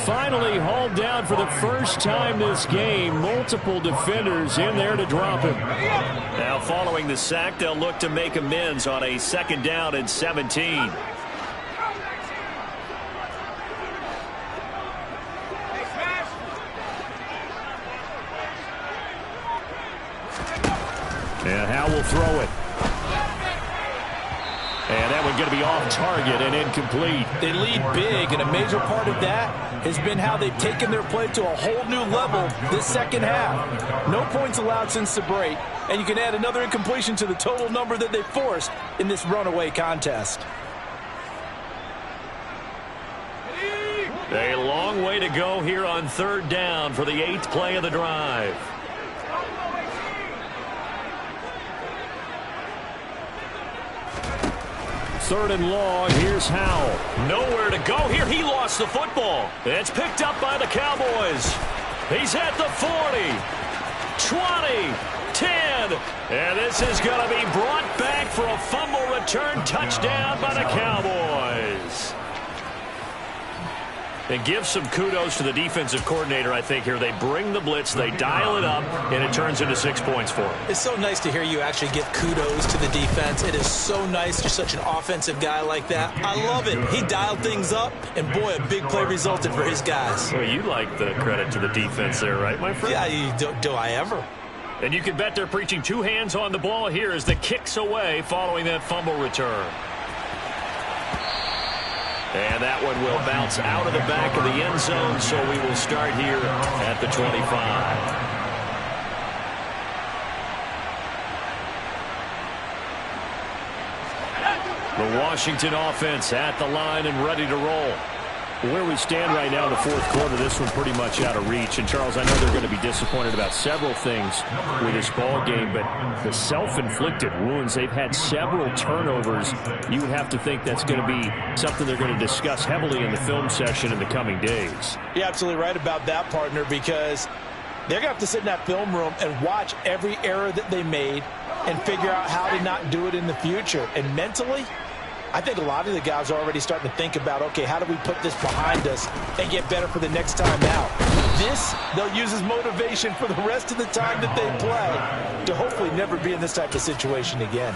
Finally hauled down for the first time this game. Multiple defenders in there to drop him. Now following the sack, they'll look to make amends on a 2nd down and 17. And Howell will throw it. And that one's going to be off target and incomplete. They lead big, and a major part of that has been how they've taken their play to a whole new level this second half. No points allowed since the break, and you can add another incompletion to the total number that they forced in this runaway contest. A long way to go here on 3rd down for the 8th play of the drive. Third and long. Here's Howell. Nowhere to go here. He lost the football. It's picked up by the Cowboys. He's at the 40, 20, 10. And this is going to be brought back for a fumble return touchdown by the Cowboys. And give some kudos to the defensive coordinator, I think, here. They bring the blitz, they dial it up, and it turns into 6 points for them. It's so nice to hear you actually give kudos to the defense. It is so nice. You're such an offensive guy like that. I love it. He dialed things up, and boy, a big play resulted for his guys. Well, you like the credit to the defense there, right, my friend? Yeah, do I ever? And you can bet they're preaching 2 hands on the ball here as the kick's away following that fumble return. And that one will bounce out of the back of the end zone, so we will start here at the 25. The Washington offense at the line and ready to roll. Where we stand right now in the 4th quarter, this one pretty much out of reach. And, Charles, I know they're going to be disappointed about several things with this ball game, but the self-inflicted wounds, they've had several turnovers. You would have to think that's going to be something they're going to discuss heavily in the film session in the coming days. You're absolutely right about that, partner, because they're going to have to sit in that film room and watch every error that they made and figure out how to not do it in the future. And mentally, I think a lot of the guys are already starting to think about, okay, how do we put this behind us and get better for the next time out? This, they'll use as motivation for the rest of the time that they play to hopefully never be in this type of situation again.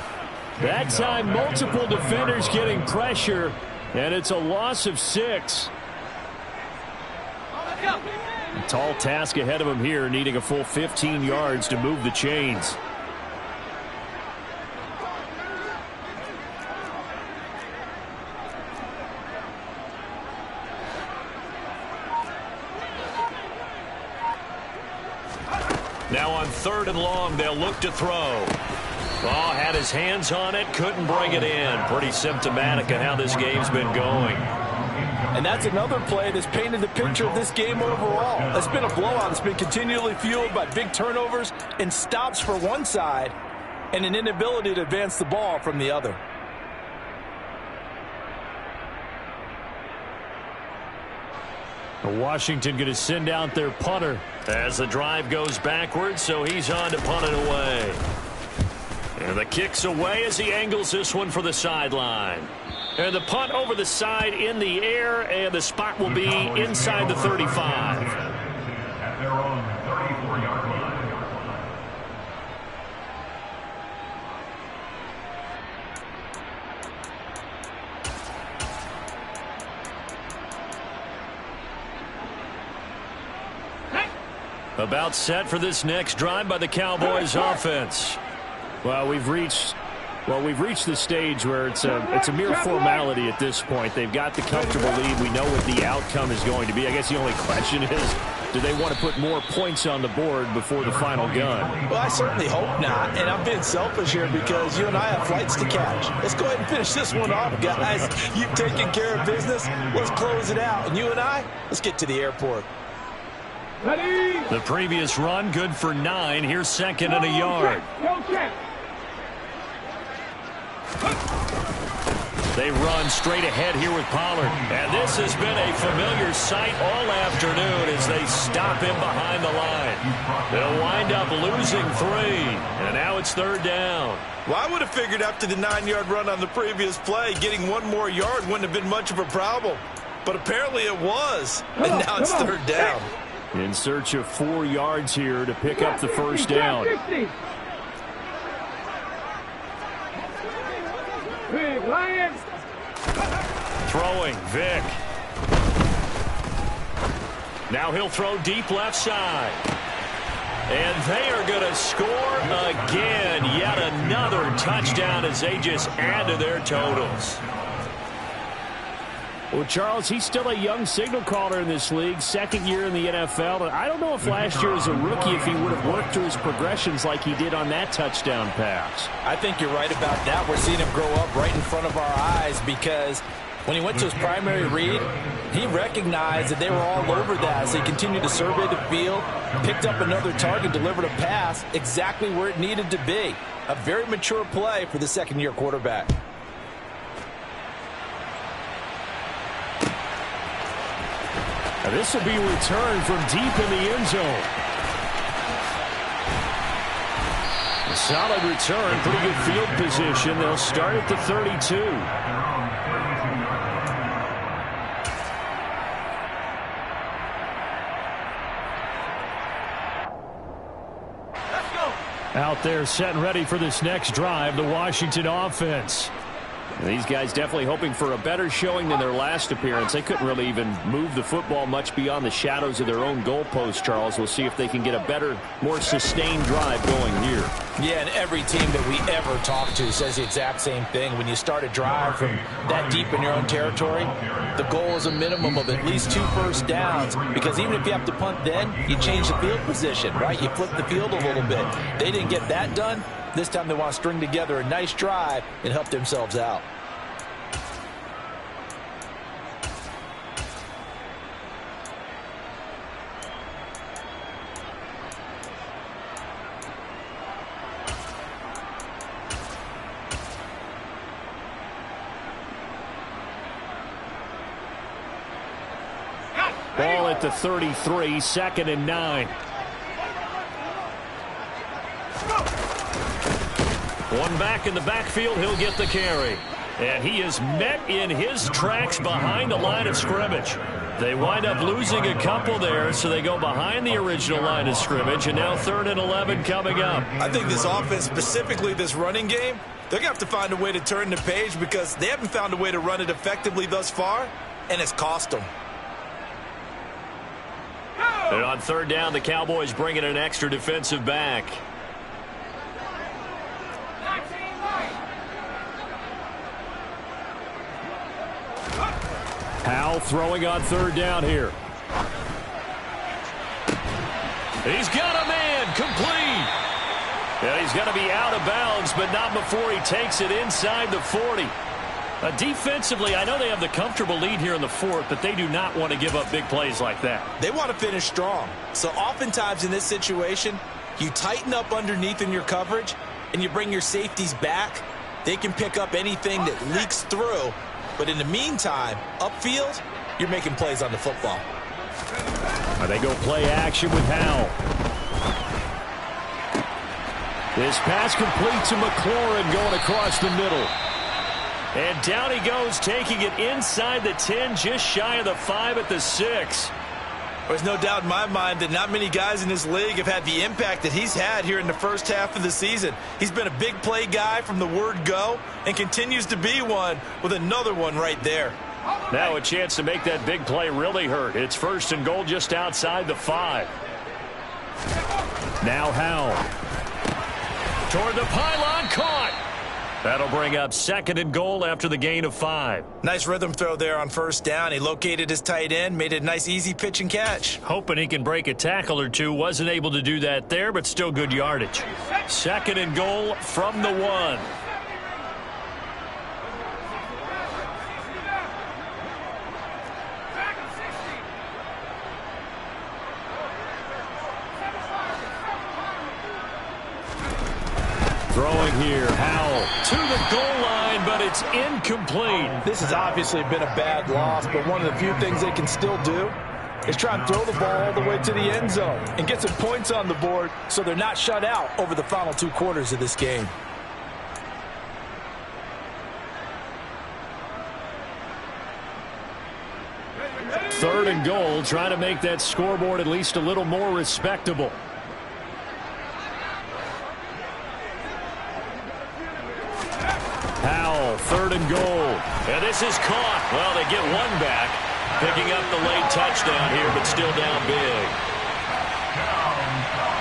That time, multiple defenders getting pressure, and it's a loss of 6. A tall task ahead of him here, needing a full 15 yards to move the chains. Now on 3rd and long, they'll look to throw. Oh, had his hands on it, couldn't bring it in. Pretty symptomatic of how this game's been going. And that's another play that's painted the picture of this game overall. It's been a blowout. It's been continually fueled by big turnovers and stops for one side and an inability to advance the ball from the other. Washington going to send out their punter as the drive goes backwards, so he's on to punt it away. And the kick's away as he angles this one for the sideline. And the punt over the side in the air, and the spot will be inside the 35. At their own 34-yard line. About set for this next drive by the Cowboys offense. Well, we've reached the stage where it's a mere formality at this point. They've got the comfortable lead. We know what the outcome is going to be. I guess the only question is, do they want to put more points on the board before the final gun? Well, I certainly hope not, and I'm being selfish here because you and I have flights to catch. Let's go ahead and finish this one off, guys. You've taken care of business. Let's close it out. And you and I, let's get to the airport. Ready? The previous run, good for 9. Here's 2nd and a yard. Go check. They run straight ahead here with Pollard. And this has been a familiar sight all afternoon as they stop him behind the line. They'll wind up losing 3. And now it's 3rd down. Well, I would have figured after the 9-yard run on the previous play, getting 1 more yard wouldn't have been much of a problem. But apparently it was. And now it's 3rd down. In search of 4 yards here to pick up the first down. Big Lions. Throwing, Vic. Now he'll throw deep left side. And they are going to score again. Yet another touchdown as they just add to their totals. Well, Charles, he's still a young signal caller in this league, 2nd year in the NFL. And I don't know if last year as a rookie, if he would have worked through his progressions like he did on that touchdown pass. I think you're right about that. We're seeing him grow up right in front of our eyes because when he went to his primary read, he recognized that they were all over that as he continued to survey the field, picked up another target, delivered a pass exactly where it needed to be. A very mature play for the 2nd-year quarterback. Now this will be returned from deep in the end zone. A solid return, pretty good field position. They'll start at the 32. Out there set and ready for this next drive, the Washington offense. These guys definitely hoping for a better showing than their last appearance. They couldn't really even move the football much beyond the shadows of their own goalpost, Charles. We'll see if they can get a better, more sustained drive going here. Yeah, and every team that we ever talk to says the exact same thing. When you start a drive from that deep in your own territory, the goal is a minimum of at least 2 first downs, because even if you have to punt then, you change the field position, right? You flip the field a little bit. They didn't get that done. This time they want to string together a nice drive and help themselves out. Ball at the 33, 2nd and 9. One back in the backfield, he'll get the carry. And he is met in his tracks behind the line of scrimmage. They wind up losing a couple there, so they go behind the original line of scrimmage, and now 3rd and 11 coming up. I think this offense, specifically this running game, they're going to have to find a way to turn the page because they haven't found a way to run it effectively thus far, and it's cost them. And on third down, the Cowboys bring in an extra defensive back. Howell throwing on third down here. He's got a man, complete. Yeah, he's going to be out of bounds, but not before he takes it inside the 40. Defensively, I know they have the comfortable lead here in the fourth, but they do not want to give up big plays like that. They want to finish strong. So oftentimes in this situation, you tighten up underneath in your coverage, and you bring your safeties back. They can pick up anything that leaks through. But in the meantime, upfield, you're making plays on the football. They go play action with Howell. This pass complete to McLaurin going across the middle. And down he goes, taking it inside the 10, just shy of the 5 at the 6. There's no doubt in my mind that not many guys in this league have had the impact that he's had here in the first half of the season. He's been a big play guy from the word go and continues to be one with another one right there. Now a chance to make that big play really hurt. It's first and goal just outside the 5. Now Howell. Toward the pylon, caught. That'll bring up second and goal after the gain of 5. Nice rhythm throw there on first down. He located his tight end, made it a nice easy pitch and catch. Hoping he can break a tackle or two. Wasn't able to do that there, but still good yardage. Second and goal from the 1. Throwing here, Howell to the goal line, but it's incomplete. This has obviously been a bad loss, but one of the few things they can still do is try and throw the ball all the way to the end zone and get some points on the board so they're not shut out over the final 2 quarters of this game. Third and goal, trying to make that scoreboard at least a little more respectable. Howell, third and goal. And this is caught. Well, they get one back. Picking up the late touchdown here, but still down big.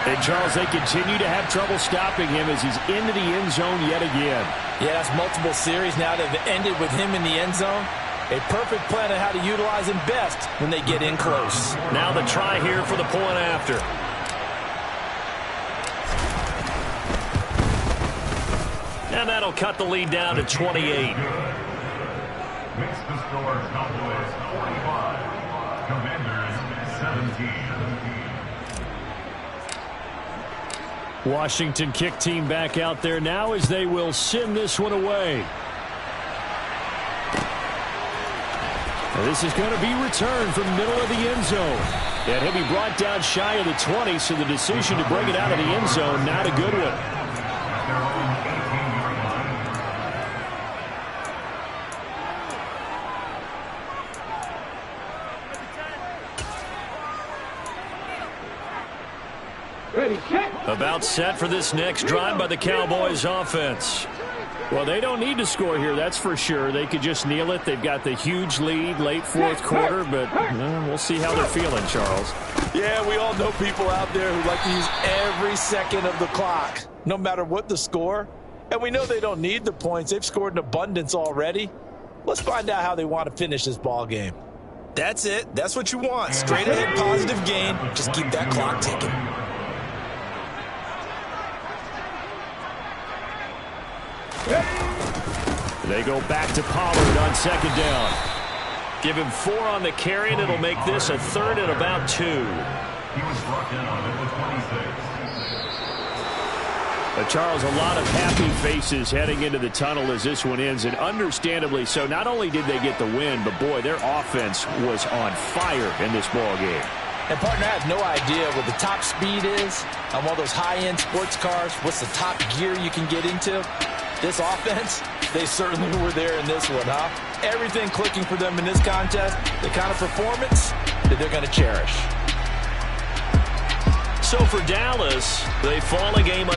And, Charles, they continue to have trouble stopping him as he's into the end zone yet again. Yeah, that's multiple series now that have ended with him in the end zone. A perfect plan on how to utilize him best when they get in close. Now the try here for the point after. And that'll cut the lead down to 28. Makes the score Cowboys 45, Commanders 17. Washington kick team back out there now as they will send this one away. And this is going to be returned from the middle of the end zone. And he'll be brought down shy of the 20, so the decision to bring it out of the end zone, not a good one. About set for this next drive by the Cowboys offense. Well, they don't need to score here, that's for sure. They could just kneel it. They've got the huge lead late fourth quarter, but we'll see how they're feeling, Charles. Yeah, we all know people out there who like to use every second of the clock, no matter what the score. And we know they don't need the points. They've scored in abundance already. Let's find out how they want to finish this ball game. That's it. That's what you want. Straight ahead positive gain. Just keep that clock ticking. They go back to Pollard on second down. Give him 4 on the carry, and it'll make this a third and about 2. He was brought down at the 26. Charles, a lot of happy faces heading into the tunnel as this one ends, and understandably so. Not only did they get the win, but boy, their offense was on fire in this ball game. And, partner, I have no idea what the top speed is on one of those high-end sports cars. What's the top gear you can get into? This offense, they certainly were there in this one, huh? Everything clicking for them in this contest, the kind of performance that they're going to cherish. So for Dallas, they fall a game